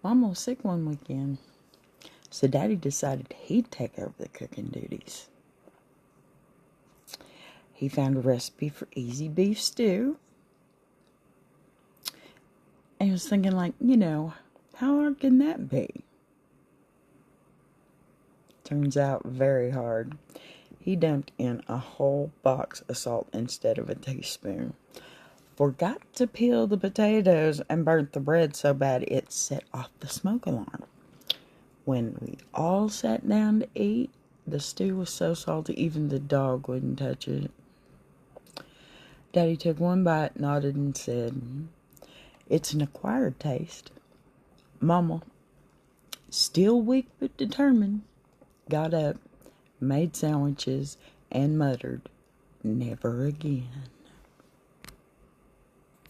Mama was sick one weekend, so Daddy decided he'd take over the cooking duties. He found a recipe for easy beef stew. And he was thinking, like, how hard can that be? Turns out very hard. He dumped in a whole box of salt instead of a teaspoon. Forgot to peel the potatoes and burnt the bread so bad it set off the smoke alarm. When we all sat down to eat, the stew was so salty even the dog wouldn't touch it. Daddy took one bite, nodded, and said, "It's an acquired taste." Mama, still weak but determined, got up, made sandwiches, and muttered, "Never again."